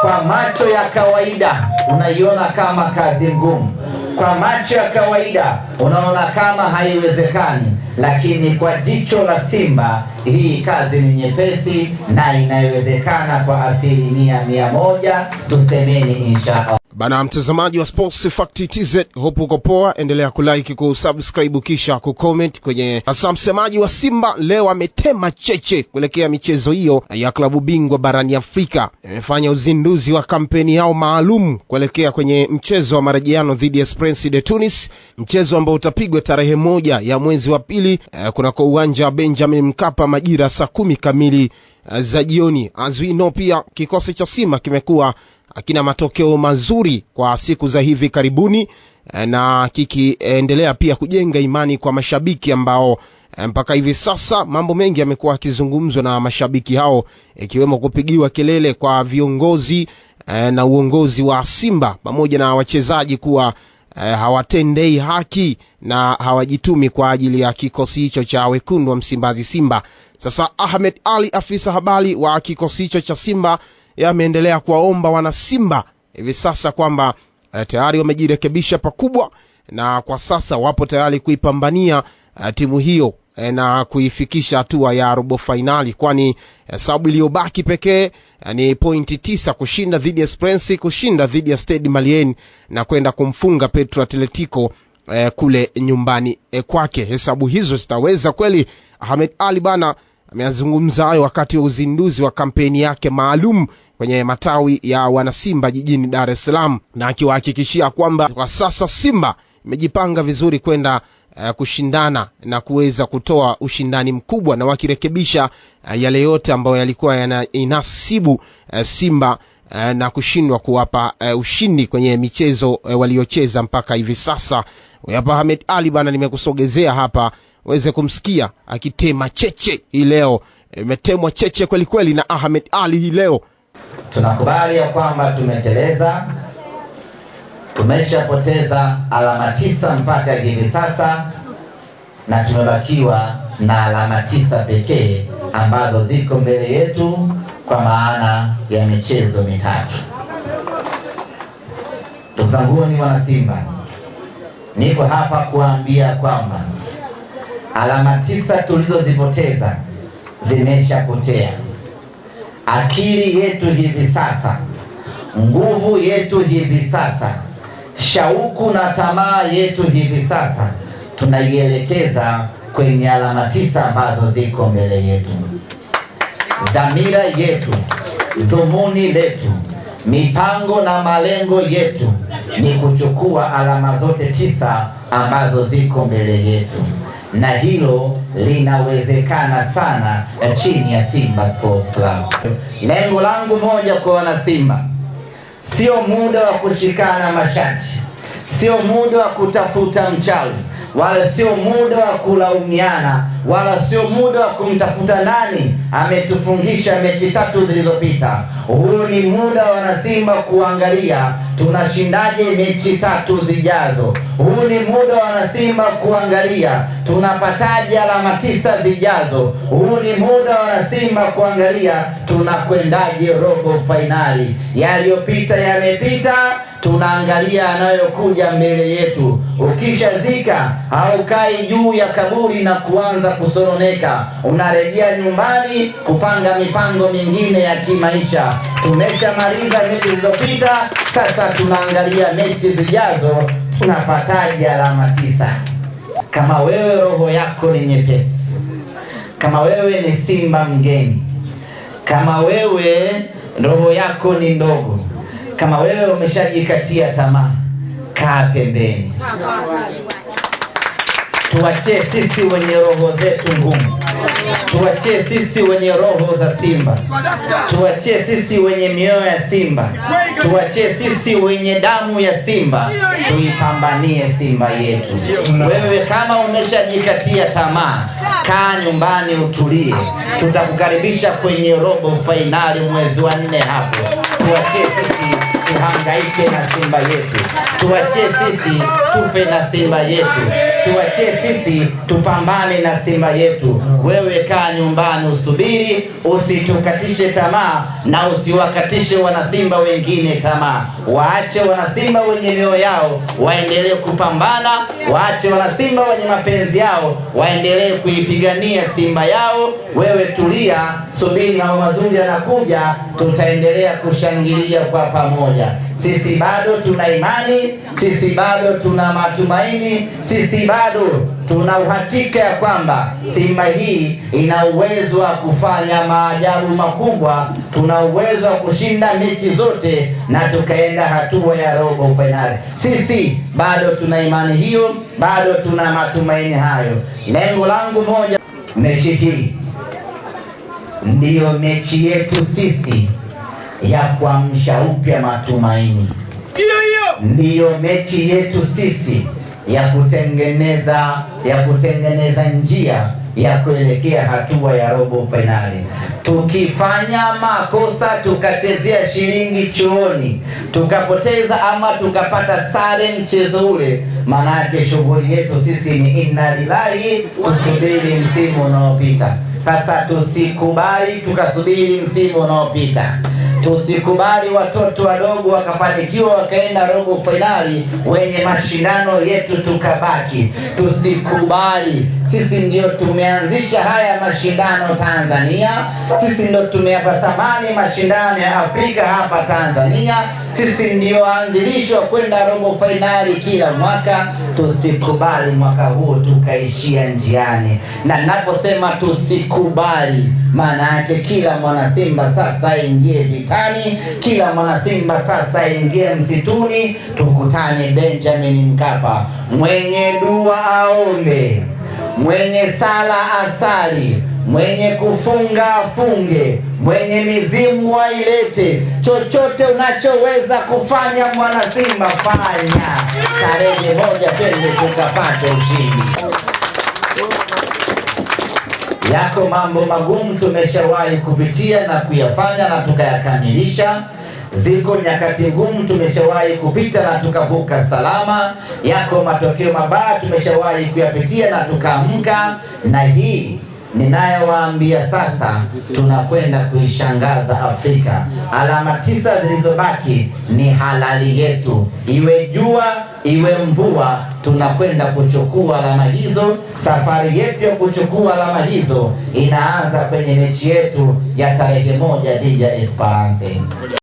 Kwa macho ya kawaida unaiona kama kazi ngumu, kwa macho ya kawaida unaona kama haiwezekani, lakini kwa jicho la Simba hii kazi ni nyepesi na inawezekana kwa 100%. Tusemeni inshallah. Bana mtazamaji wa Sports Fact TZ, hope uko poa. Endelea kulike, kusubscribe kisha kucomment kwenye hasa. Msemaji wa Simba leo ametema cheche kuelekea michezo hiyo ya klabu bingwa barani Afrika. Amefanya uzinduzi wa kampeni yao maalum kuelekea kwenye mchezo wa marejeano dhidi ya Esperance de Tunis, mchezo ambao utapigwa tarehe 1 ya mwezi wa pili kunako uwanja wa Benjamin Mkapa majira saa 10 kamili za jioni. As we know, pia kikosi cha Simba kimekuwa akina matokeo mazuri kwa siku za hivi karibuni, na kikiendelea pia kujenga imani kwa mashabiki ambao mpaka hivi sasa mambo mengi yamekuwa yakizungumzwa na mashabiki hao, ikiwemo kupigiwa kelele kwa viongozi na uongozi wa Simba pamoja na wachezaji kuwa hawatendei haki na hawajitumi kwa ajili ya kikosi hicho cha wekundu wa Msimbazi Simba. Sasa Ahmed Ali, afisa habari wa kikosi hicho cha Simba, ameendelea kuwaomba wana Simba hivi sasa kwamba tayari wamejirekebisha pakubwa na kwa sasa wapo tayari kuipambania timu hiyo na kuifikisha hatua ya robo finali, kwani sababu iliyobaki pekee ni pointi 9: kushinda dhidi ya Esperance, kushinda dhidi ya Stade Malien na kwenda kumfunga Petro Atletico kule nyumbani kwake. Hesabu hizo zitaweza kweli? Ahmed Ali bana ameyazungumza hayo wakati wa uzinduzi wa kampeni yake maalum kwenye matawi ya wana Simba jijini Dar es Salaam, na akiwahakikishia kwamba kwa sasa Simba imejipanga vizuri kwenda kushindana na kuweza kutoa ushindani mkubwa, na wakirekebisha yale yote ambayo yalikuwa yanasibu Simba na kushindwa kuwapa ushindi kwenye michezo waliocheza mpaka hivi sasa. Hapa Ahmed Ali bana, nimekusogezea hapa uweze kumsikia akitema cheche hii leo. Imetemwa cheche kweli kweli na Ahmed Ali hii leo. Tunakubali ya kwamba tumeteleza, tumeshapoteza alama 9 mpaka hivi sasa, na tumebakiwa na alama 9 pekee ambazo ziko mbele yetu kwa maana ya michezo mitatu. Ndugu zangu ni wana Simba, niko hapa kuambia kwamba alama 9 tulizozipoteza zimeshapotea. Akili yetu hivi sasa, nguvu yetu hivi sasa, shauku na tamaa yetu hivi sasa tunaielekeza kwenye alama 9 ambazo ziko mbele yetu. Dhamira yetu, dhumuni letu, mipango na malengo yetu ni kuchukua alama zote 9 ambazo ziko mbele yetu, na hilo linawezekana sana chini ya Simba Sports Club. Lengo langu moja kwa wana Simba, sio muda wa kushikana mashati, sio muda wa kutafuta mchawi, wala sio muda wa kulaumiana, wala sio muda wa kumtafuta nani ametufungisha mechi 3 zilizopita. Huu ni muda wa Simba kuangalia tunashindaje mechi 3 zijazo. Huu ni muda wa Simba kuangalia tunapataje alama 9 zijazo. Huu ni muda wa Simba kuangalia tunakwendaje robo finali. Yaliyopita yamepita, tunaangalia anayokuja mbele yetu. Ukishazika haukai juu ya kaburi na kuanza kusononeka, unarejea nyumbani kupanga mipango mingine ya kimaisha. Tumeshamaliza mechi zilizopita, sasa tunaangalia mechi zijazo tunapataje alama 9. Kama wewe roho yako ni nyepesi, kama wewe ni Simba mgeni, kama wewe roho yako ni ndogo, kama wewe umeshajikatia tamaa, kaa pembeni. Tuachie sisi wenye roho zetu ngumu, tuachie sisi wenye roho za Simba, tuachie sisi wenye mioyo ya Simba, tuachie sisi wenye damu ya Simba, tuipambanie Simba yetu. Wewe kama umeshajikatia tamaa, kaa nyumbani utulie. Tutakukaribisha kwenye robo finali mwezi wa 4 hapo. Tuachie sisi tuhangaike na Simba yetu, tuachie sisi tufe na Simba yetu, tuachie sisi tupambane na Simba yetu. Wewe kaa nyumbani usubiri, usitukatishe tamaa na usiwakatishe wanasimba wengine tamaa. Waache wanasimba wenye mioyo yao waendelee kupambana, waache wanasimba wenye mapenzi yao waendelee kuipigania Simba yao. Wewe tulia, subiri, mambo mazuri yanakuja, tutaendelea kushangilia kwa pamoja. Sisi bado tuna imani, sisi bado tuna matumaini, sisi bado tuna uhakika ya kwamba Simba hii ina uwezo wa kufanya maajabu makubwa, tuna uwezo wa kushinda mechi zote na tukaenda hatua ya robo finali. Sisi bado tuna imani hiyo, bado tuna matumaini hayo. Lengo langu moja, mechi hii ndiyo mechi yetu sisi ya kuamsha upya matumaini. Ndiyo mechi yetu sisi ya kutengeneza njia ya kuelekea hatua ya robo finali. Tukifanya makosa, tukachezea shilingi chooni, tukapoteza ama tukapata sare mchezo ule, maana yake shughuli yetu sisi ni inna lillahi, tusubiri msimu unaopita. Sasa tusikubali tukasubiri msimu unaopita. Tusikubali watoto wadogo wakafanikiwa wakaenda robo finali wenye mashindano yetu tukabaki. Tusikubali. Sisi ndio tumeanzisha haya mashindano Tanzania. Sisi ndio tumeyapa thamani mashindano ya Afrika hapa Tanzania. Sisi ndio anzilishwa kwenda robo finali kila mwaka. Tusikubali mwaka huu tukaishia njiani. Na ninaposema tusikubali, maana yake kila mwana Simba sasa ingie vitani, kila mwana Simba sasa ingie msituni, tukutane Benjamin Mkapa. Mwenye dua aombe, mwenye sala asali, mwenye kufunga afunge, mwenye mizimu wailete. Chochote unachoweza kufanya mwana Simba fanya. Tarehe 1 twende tukapate ushindi. Yako mambo magumu tumeshawahi kupitia na kuyafanya na tukayakamilisha. Ziko nyakati ngumu tumeshawahi kupita na tukavuka salama. Yako matokeo mabaya tumeshawahi kuyapitia na tukaamka. Na hii ninayowaambia sasa, tunakwenda kuishangaza Afrika. Alama 9 zilizobaki ni halali yetu, iwe jua iwe mvua, tunakwenda kuchukua alama hizo. Safari yetu ya kuchukua alama hizo inaanza kwenye mechi yetu ya tarehe 1 dhidi ya Esperance.